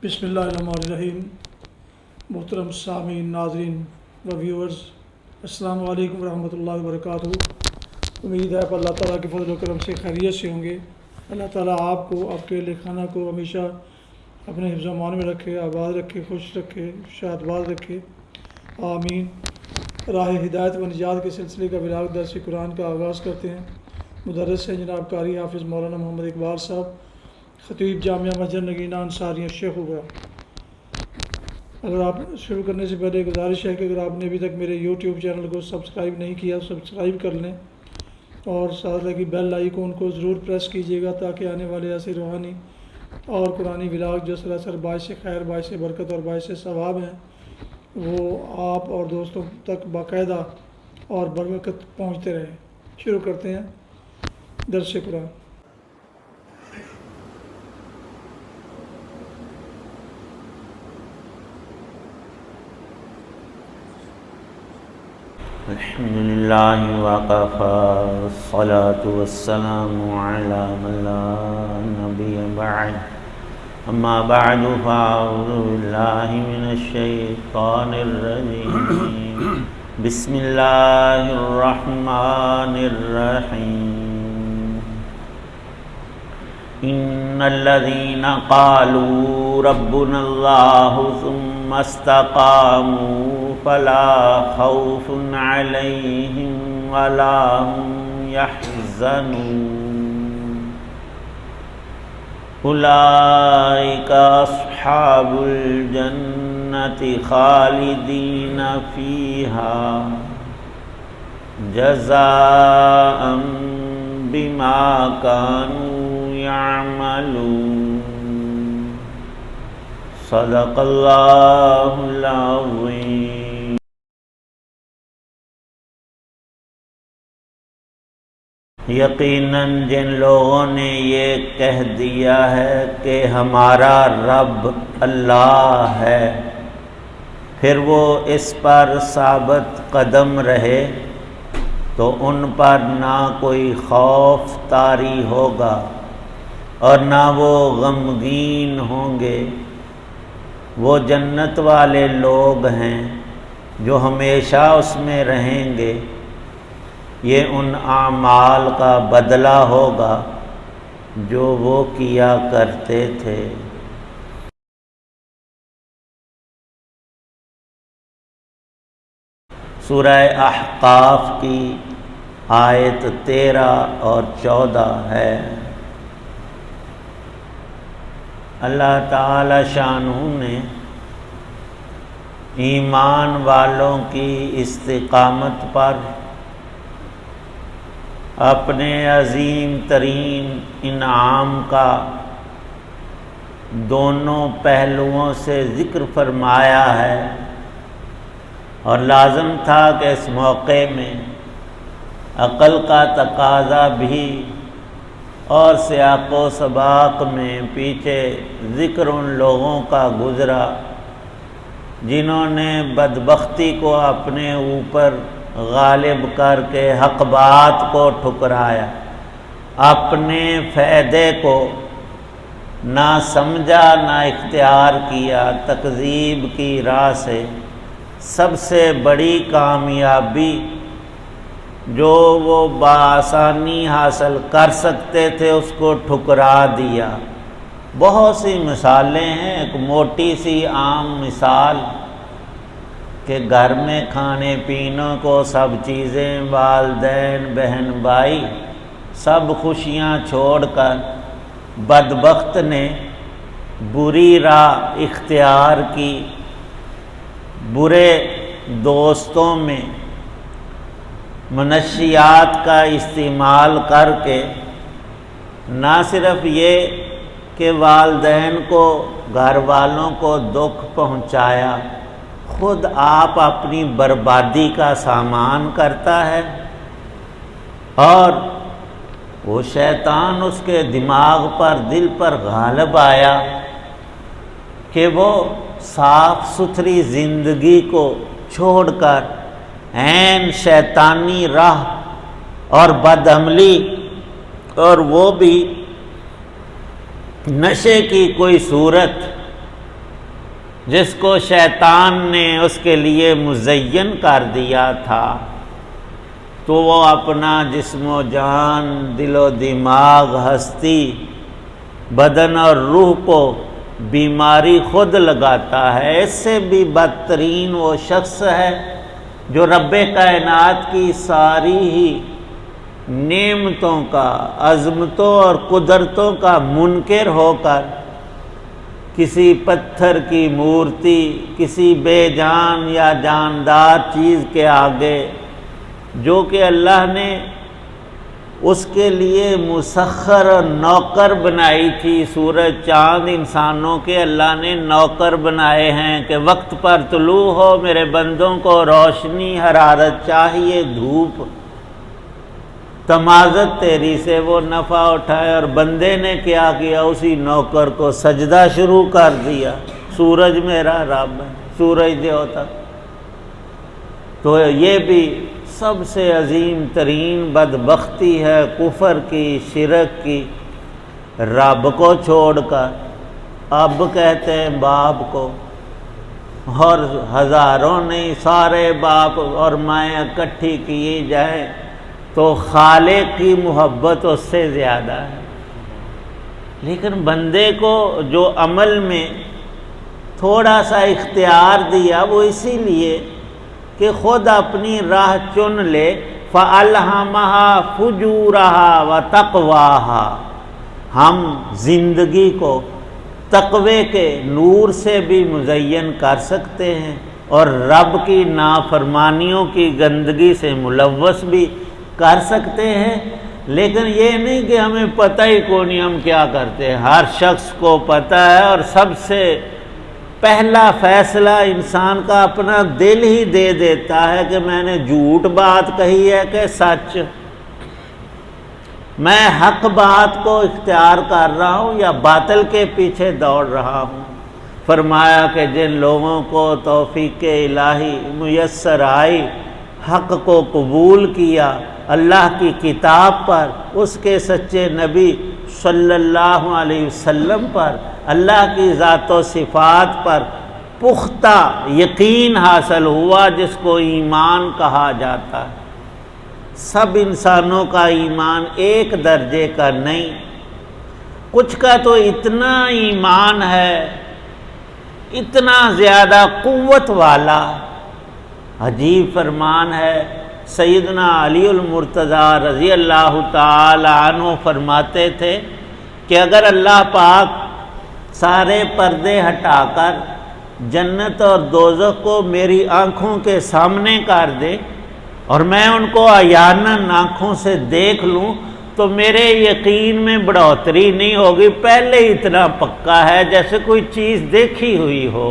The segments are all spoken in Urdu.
بسم اللہ الرحمن الرحیم۔ محترم سامعین، ناظرین و ویورز، السلام علیکم ورحمۃ اللہ وبرکاتہ۔ امید ہے کہ اللہ تعالیٰ کے فضل و کرم سے خیریت سے ہوں گے۔ اللہ تعالیٰ آپ کو، آپ کے اہل خانہ کو ہمیشہ اپنے حفظ و امان میں رکھے، آباد رکھے، خوش رکھے، شاد باز رکھے، آمین۔ راہ ہدایت و نجات کے سلسلے کا بلاغ درس قرآن کا آغاز کرتے ہیں۔ مدرس ہیں جناب قاری حافظ مولانا محمد اقبال صاحب، خطیب جامعہ مسجد نگینہ انصاریہ شیخ ہوگا۔ اگر آپ شروع کرنے سے پہلے گزارش ہے کہ اگر آپ نے ابھی تک میرے یوٹیوب چینل کو سبسکرائب نہیں کیا، سبسکرائب کر لیں اور ساتھ لگی بیل آئیکن کو ضرور پریس کیجیے گا تاکہ آنے والے ایسے روحانی اور قرآنی ولاگ جو سراسر باعث خیر، باعث برکت اور باعث ثواب ہیں وہ آپ اور دوستوں تک باقاعدہ اور بروقت پہنچتے رہیں۔ شروع کرتے ہیں درس قرآن۔ الحمدللہ وقفا والصلاة والسلام علی من لا نبی بعد، اما بعد فاعوذ باللہ من الشیطان الرجیم، بسم اللہ الرحمن الرحیم۔ ان الذین قالوا ربنا اللہ ثم استقاموا فلا خوف علیہم ولا هم يحزنون، اولئک اصحاب الجنۃ خالدین فیہا جزاء بما كانوا يعملون، صدق اللہ العظیم۔ یقیناً جن لوگوں نے یہ کہہ دیا ہے کہ ہمارا رب اللہ ہے، پھر وہ اس پر ثابت قدم رہے تو ان پر نہ کوئی خوف طاری ہوگا اور نہ وہ غمگین ہوں گے۔ وہ جنت والے لوگ ہیں جو ہمیشہ اس میں رہیں گے، یہ ان اعمال کا بدلہ ہوگا جو وہ کیا کرتے تھے۔ سورہ احقاف کی آیت 13 اور 14 ہے۔ اللہ تعالی شانہ نے ایمان والوں کی استقامت پر اپنے عظیم ترین انعام کا دونوں پہلوؤں سے ذکر فرمایا ہے، اور لازم تھا کہ اس موقع میں عقل کا تقاضا بھی اور سیاق و سباق میں پیچھے ذکر ان لوگوں کا گزرا جنہوں نے بدبختی کو اپنے اوپر غالب کر کے حق بات کو ٹھکرایا، اپنے فائدے کو نہ سمجھا نہ اختیار کیا، تکذیب کی راہ سے سب سے بڑی کامیابی جو وہ بآسانی حاصل کر سکتے تھے اس کو ٹھکرا دیا۔ بہت سی مثالیں ہیں، ایک موٹی سی عام مثال کہ گھر میں کھانے پینے کو سب چیزیں، والدین، بہن بھائی سب خوشیاں چھوڑ کر بدبخت نے بری راہ اختیار کی، برے دوستوں میں منشیات کا استعمال کر کے نہ صرف یہ کہ والدین کو، گھر والوں کو دکھ پہنچایا، خود آپ اپنی بربادی کا سامان کرتا ہے، اور وہ شیطان اس کے دماغ پر، دل پر غالب آیا کہ وہ صاف ستھری زندگی کو چھوڑ کر عین شیطانی راہ اور بدعملی، اور وہ بھی نشے کی کوئی صورت جس کو شیطان نے اس کے لیے مزین کر دیا تھا، تو وہ اپنا جسم و جان، دل و دماغ، ہستی، بدن اور روح کو بیماری خود لگاتا ہے۔ اس سے بھی بدترین وہ شخص ہے جو رب کائنات کی ساری ہی نعمتوں کا، عظمتوں اور قدرتوں کا منکر ہو کر کسی پتھر کی مورتی، کسی بے جان یا جاندار چیز کے آگے، جو کہ اللہ نے اس کے لیے مسخر اور نوکر بنائی تھی، سورج چاند انسانوں کے اللہ نے نوکر بنائے ہیں کہ وقت پر طلوع ہو، میرے بندوں کو روشنی، حرارت چاہیے، دھوپ، تمازت تیری سے وہ نفع اٹھائے، اور بندے نے کیا کیا؟ اسی نوکر کو سجدہ شروع کر دیا۔ سورج میرا رب ہے، سورج دیوتا۔ تو یہ بھی سب سے عظیم ترین بدبختی ہے، کفر کی، شرک کی، رب کو چھوڑ کر اب کہتے ہیں باپ کو، اور ہزاروں نہیں، سارے باپ اور مائیں اکٹھی کی جائیں تو خالق کی محبت اس سے زیادہ ہے۔ لیکن بندے کو جو عمل میں تھوڑا سا اختیار دیا، وہ اسی لیے کہ خود اپنی راہ چن لے، فَأَلْهَمَهَا فُجُورَهَا وَتَقْوَاهَا، ہم زندگی کو تقوی کے نور سے بھی مزین کر سکتے ہیں اور رب کی نافرمانیوں کی گندگی سے ملوث بھی کر سکتے ہیں، لیکن یہ نہیں کہ ہمیں پتہ ہی کو نہیں ہم کیا کرتے ہیں۔ ہر شخص کو پتہ ہے، اور سب سے پہلا فیصلہ انسان کا اپنا دل ہی دے دیتا ہے کہ میں نے جھوٹ بات کہی ہے کہ سچ، میں حق بات کو اختیار کر رہا ہوں یا باطل کے پیچھے دوڑ رہا ہوں۔ فرمایا کہ جن لوگوں کو توفیق الہی میسر آئی، حق کو قبول کیا، اللہ کی کتاب پر، اس کے سچے نبی صلی اللہ علیہ وسلم پر، اللہ کی ذات و صفات پر پختہ یقین حاصل ہوا، جس کو ایمان کہا جاتا ہے۔ سب انسانوں کا ایمان ایک درجے کا نہیں، کچھ کا تو اتنا ایمان ہے، اتنا زیادہ قوت والا، عجیب فرمان ہے۔ سیدنا علی المرتضیٰ رضی اللہ تعالی عنہ فرماتے تھے کہ اگر اللہ پاک سارے پردے ہٹا کر جنت اور دوزخ کو میری آنکھوں کے سامنے کر دے اور میں ان کو عیاناً آنکھوں سے دیکھ لوں، تو میرے یقین میں بڑھوتری نہیں ہوگی، پہلے ہی اتنا پکا ہے جیسے کوئی چیز دیکھی ہوئی ہو۔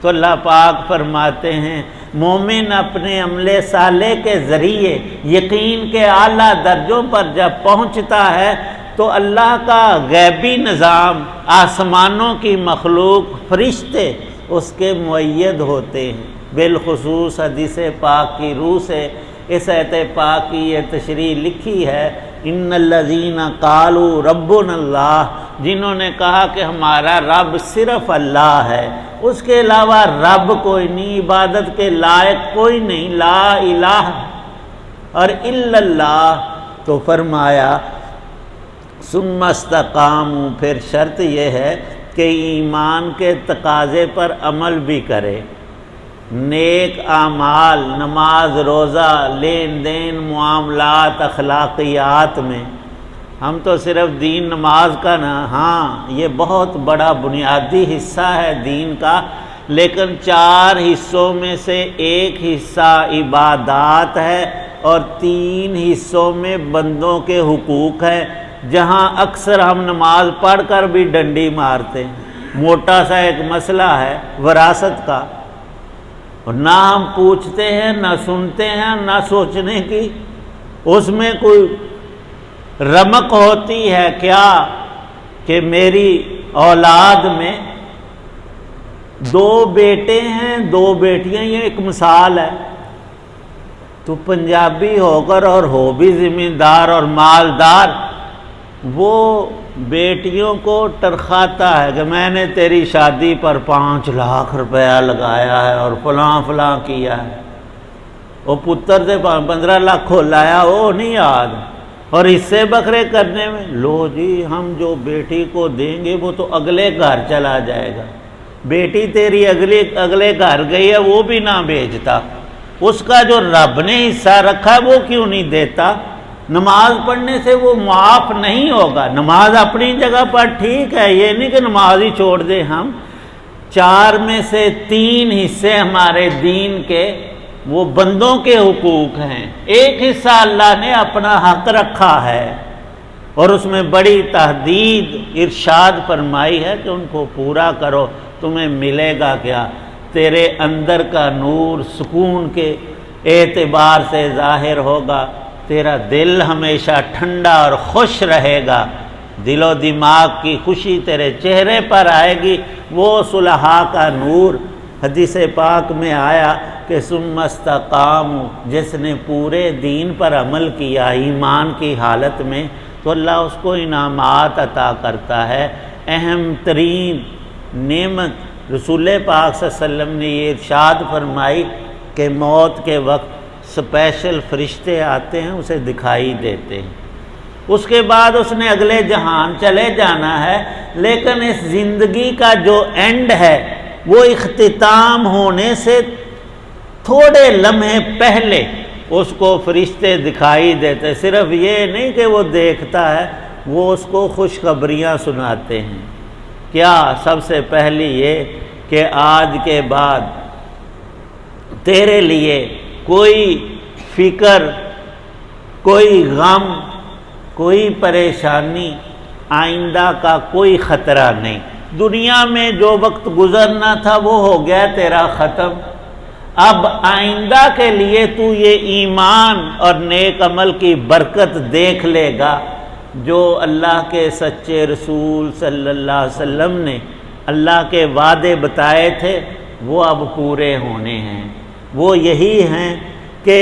تو اللہ پاک فرماتے ہیں مومن اپنے عمل صالح کے ذریعے یقین کے اعلیٰ درجوں پر جب پہنچتا ہے تو اللہ کا غیبی نظام، آسمانوں کی مخلوق، فرشتے اس کے مؤید ہوتے ہیں۔ بالخصوص حدیث پاک کی روح سے اس آیت پاک کی یہ تشریح لکھی ہے، ان الذین قالوا ربنا اللہ، جنہوں نے کہا کہ ہمارا رب صرف اللہ ہے، اس کے علاوہ رب کوئی نہیں، عبادت کے لائق کوئی نہیں، لا الہ اور الا اللہ۔ تو فرمایا ثم استقاموا، پھر شرط یہ ہے کہ ایمان کے تقاضے پر عمل بھی کرے، نیک اعمال، نماز، روزہ، لین دین، معاملات، اخلاقیات میں۔ ہم تو صرف دین نماز کا نا، ہاں یہ بہت بڑا بنیادی حصہ ہے دین کا، لیکن 4 حصوں میں سے ایک حصہ عبادات ہے اور 3 حصوں میں بندوں کے حقوق ہے، جہاں اکثر ہم نماز پڑھ کر بھی ڈنڈی مارتے ہیں۔ موٹا سا ایک مسئلہ ہے وراثت کا، اور نہ ہم پوچھتے ہیں، نہ سنتے ہیں، نہ سوچنے کی اس میں کوئی رمق ہوتی ہے کیا کہ میری اولاد میں 2 بیٹے ہیں 2 بیٹیاں، یہ ایک مثال ہے۔ تو پنجابی ہو کر اور ہو بھی ذمہ دار اور مالدار، وہ بیٹیوں کو ٹرخاتا ہے کہ میں نے تیری شادی پر 5 لاکھ روپیہ لگایا ہے اور فلاں فلاں کیا ہے، وہ پتر سے 15 لاکھ کھولایا، وہ نہیں یاد، اور حصے بکھرے کرنے میں لو جی ہم جو بیٹی کو دیں گے وہ تو اگلے گھر چلا جائے گا، بیٹی تیری اگلے گھر گئی ہے وہ بھی نہ بیچتا، اس کا جو رب نے حصہ رکھا ہے وہ کیوں نہیں دیتا؟ نماز پڑھنے سے وہ معاف نہیں ہوگا، نماز اپنی جگہ پر ٹھیک ہے، یہ نہیں کہ نماز ہی چھوڑ دیں ہم، 4 میں سے 3 حصے ہمارے دین کے وہ بندوں کے حقوق ہیں، 1 حصہ اللہ نے اپنا حق رکھا ہے اور اس میں بڑی تحدید ارشاد فرمائی ہے کہ ان کو پورا کرو، تمہیں ملے گا کیا؟ تیرے اندر کا نور سکون کے اعتبار سے ظاہر ہوگا، تیرا دل ہمیشہ ٹھنڈا اور خوش رہے گا، دل و دماغ کی خوشی تیرے چہرے پر آئے گی، وہ صلحاء کا نور۔ حدیث پاک میں آیا کہ ثم استقاموا، جس نے پورے دین پر عمل کیا ایمان کی حالت میں تو اللہ اس کو انعامات عطا کرتا ہے۔ اہم ترین نعمت رسول پاک صلی اللہ علیہ وسلم نے یہ ارشاد فرمائی کہ موت کے وقت اسپیشل فرشتے آتے ہیں، اسے دکھائی دیتے ہیں، اس کے بعد اس نے اگلے جہان چلے جانا ہے، لیکن اس زندگی کا جو اینڈ ہے وہ اختتام ہونے سے تھوڑے لمحے پہلے اس کو فرشتے دکھائی دیتے، صرف یہ نہیں کہ وہ دیکھتا ہے، وہ اس کو خوشخبریاں سناتے ہیں۔ کیا؟ سب سے پہلی یہ کہ آج کے بعد تیرے لیے کوئی فکر، کوئی غم، کوئی پریشانی، آئندہ کا کوئی خطرہ نہیں، دنیا میں جو وقت گزرنا تھا وہ ہو گیا تیرا ختم، اب آئندہ کے لیے تو یہ ایمان اور نیک عمل کی برکت دیکھ لے گا جو اللہ کے سچے رسول صلی اللہ علیہ وسلم نے اللہ کے وعدے بتائے تھے، وہ اب پورے ہونے ہیں۔ وہ یہی ہیں کہ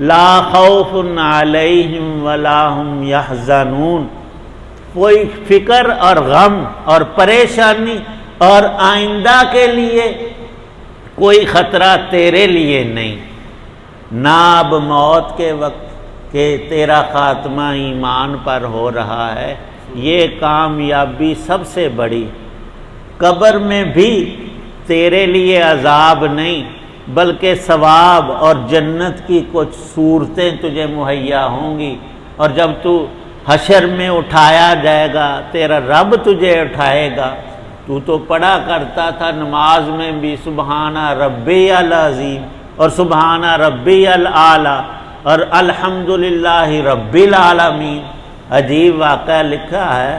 لا خوف علیہم ولا ہم یحزنون، کوئی فکر اور غم اور پریشانی اور آئندہ کے لیے کوئی خطرہ تیرے لیے نہیں، نہ اب موت کے وقت کہ تیرا خاتمہ ایمان پر ہو رہا ہے، یہ کامیابی سب سے بڑی۔ قبر میں بھی تیرے لیے عذاب نہیں بلکہ ثواب اور جنت کی کچھ صورتیں تجھے مہیا ہوں گی، اور جب تو حشر میں اٹھایا جائے گا تیرا رب تجھے اٹھائے گا، تو پڑھا کرتا تھا نماز میں بھی سبحان ربی العظیم اور سبحان ربی الاعلی اور الحمدللہ رب العالمین۔ عجیب واقعہ لکھا ہے،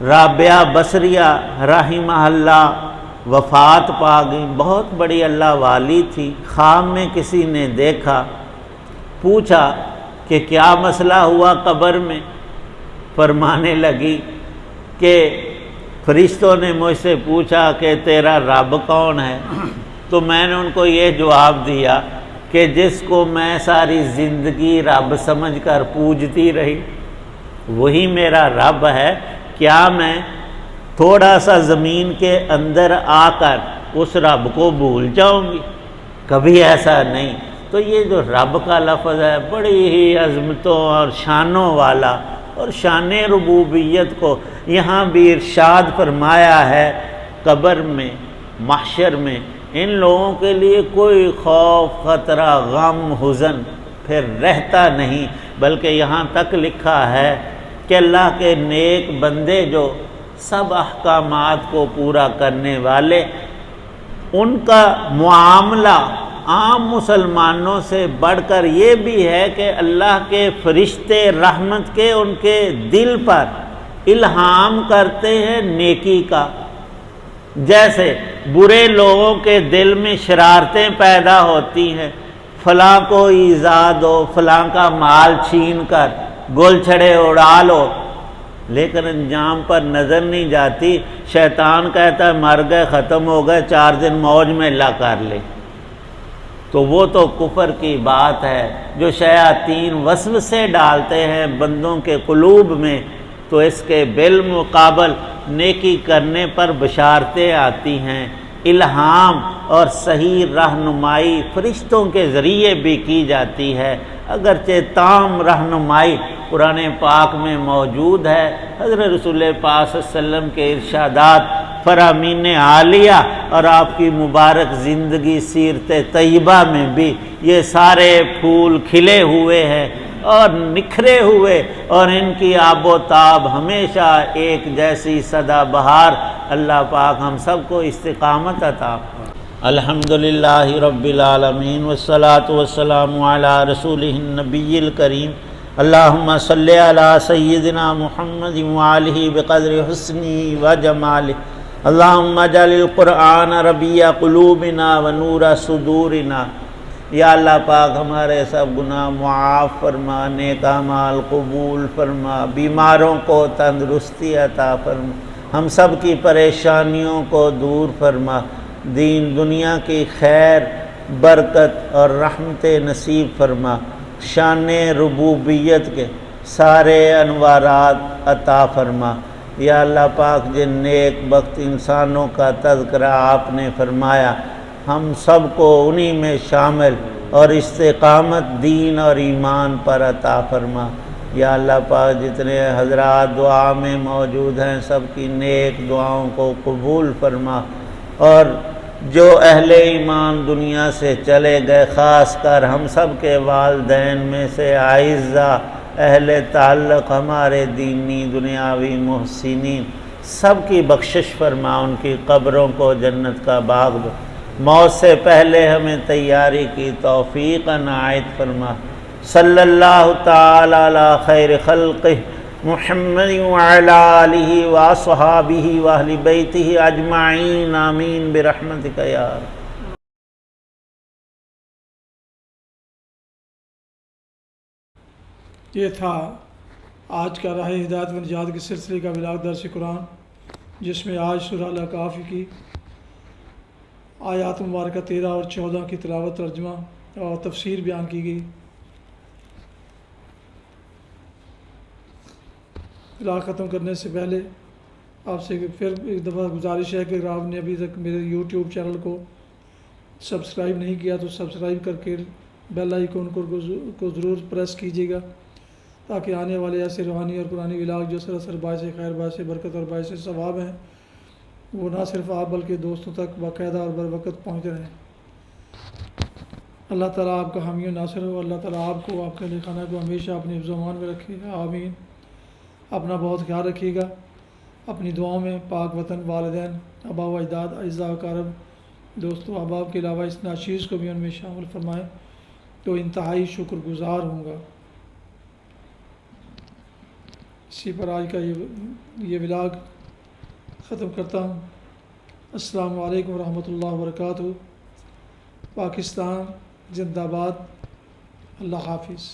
رابعہ بصریہ رحمہ اللہ وفات پا گئی، بہت بڑی اللہ والی تھی، خواب میں کسی نے دیکھا، پوچھا کہ کیا مسئلہ ہوا قبر میں؟ فرمانے لگی کہ فرشتوں نے مجھ سے پوچھا کہ تیرا رب کون ہے، تو میں نے ان کو یہ جواب دیا کہ جس کو میں ساری زندگی رب سمجھ کر پوجتی رہی وہی میرا رب ہے، کیا میں تھوڑا سا زمین کے اندر آ کر اس رب کو بھول جاؤں گی؟ کبھی ایسا نہیں۔ تو یہ جو رب کا لفظ ہے بڑی ہی عظمتوں اور شانوں والا، اور شان ربوبیت کو یہاں بھی ارشاد فرمایا ہے، قبر میں محشر میں ان لوگوں کے لیے کوئی خوف، خطرہ، غم، حزن پھر رہتا نہیں، بلکہ یہاں تک لکھا ہے کہ اللہ کے نیک بندے جو سب احکامات کو پورا کرنے والے، ان کا معاملہ عام مسلمانوں سے بڑھ کر یہ بھی ہے کہ اللہ کے فرشتے رحمت کے ان کے دل پر الہام کرتے ہیں نیکی کا، جیسے برے لوگوں کے دل میں شرارتیں پیدا ہوتی ہیں، فلاں کو ایذا دو، فلاں کا مال چھین کر گل چھڑے اڑا لو، لیکن انجام پر نظر نہیں جاتی، شیطان کہتا ہے مر گئے، ختم ہو گئے، 4 دن موج میں اللہ کر لے۔ تو وہ تو کفر کی بات ہے۔ جو شیاطین وسوسے ڈالتے ہیں بندوں کے قلوب میں، تو اس کے بالمقابل نیکی کرنے پر بشارتیں آتی ہیں، الہام اور صحیح رہنمائی فرشتوں کے ذریعے بھی کی جاتی ہے۔ اگرچہ تام رہنمائی قرآن پاک میں موجود ہے، حضرت رسول پاک صلی اللہ علیہ وسلم کے ارشادات فرامین عالیہ اور آپ کی مبارک زندگی سیرت طیبہ میں بھی یہ سارے پھول کھلے ہوئے ہیں اور نکھرے ہوئے، اور ان کی آب و تاب ہمیشہ ایک جیسی سدا بہار۔ اللہ پاک ہم سب کو استقامت عطا فرمائے۔ الحمدللہ رب العالمین والصلاة والسلام علی رسولہ النبی الکریم، اللہم صلی علی سیدنا محمد وآلہ بقدر حسنہ وجمالہ، اللہم اجعل القرآن ربیع قلوبنا ونور صدورنا۔ یا اللہ پاک ہمارے سب گناہ معاف فرما، نیک اعمال قبول فرما، بیماروں کو تندرستی عطا فرما، ہم سب کی پریشانیوں کو دور فرما، دین دنیا کی خیر برکت اور رحمت نصیب فرما، شان ربوبیت کے سارے انوارات عطا فرما۔ یا اللہ پاک جن نیک بخت انسانوں کا تذکرہ آپ نے فرمایا، ہم سب کو انہی میں شامل اور استقامت دین اور ایمان پر عطا فرما۔ یا اللہ پاک جتنے حضرات دعا میں موجود ہیں سب کی نیک دعاؤں کو قبول فرما، اور جو اہل ایمان دنیا سے چلے گئے، خاص کر ہم سب کے والدین میں سے اعزاء اہل تعلق ہمارے دینی دنیاوی محسنین، سب کی بخشش فرما، ان کی قبروں کو جنت کا باغ دو، موت سے پہلے ہمیں تیاری کی توفیق عنایت فرما۔ صلی اللہ تعالی علی خیر خلقہ محمد وعلی آلہ واصحابہ واہل بیتہ اجمعین، آمین برحمتک یا رب۔ یہ تھا آج کا راہ ہدایت و نجات کے سلسلے کا ولاگ درس قرآن، جس میں آج سورہ الاعراف کی آیات مبارکہ 13 اور 14 کی تلاوت، ترجمہ اور تفسیر بیان کی گئی۔ ولاگ ختم کرنے سے پہلے آپ سے پھر ایک دفعہ گزارش ہے کہ اگر آپ نے ابھی تک میرے یوٹیوب چینل کو سبسکرائب نہیں کیا تو سبسکرائب کر کے بیل آئیکن کو ضرور پریس کیجیے گا، تاکہ آنے والے ایسے روحانی اور قرآنی ولاگ جو سراسر باعث خیر، باعث برکت اور باعث ثواب ہیں، وہ نہ صرف آپ بلکہ دوستوں تک باقاعدہ اور بروقت پہنچ رہے ہیں۔ اللہ تعالیٰ آپ کا حامی و ناصر ہو۔ اللہ تعالیٰ آپ کو، آپ کے اہل خانہ کو ہمیشہ اپنے حفظ و امان میں رکھے، آمین۔ اپنا بہت خیال رکھیے گا، اپنی دعاؤں میں پاک وطن، والدین، آباء و اجداد، اعزاء و اقارب، دوستوں احباب کے علاوہ اس ناچیز کو بھی ان میں شامل فرمائیں تو انتہائی شکر گزار ہوں گا۔ اسی پر آج کا یہ ولاگ ختم کرتا ہوں۔ السلام علیکم ورحمۃ اللہ وبرکاتہ۔ پاکستان زندہ باد۔ اللہ حافظ۔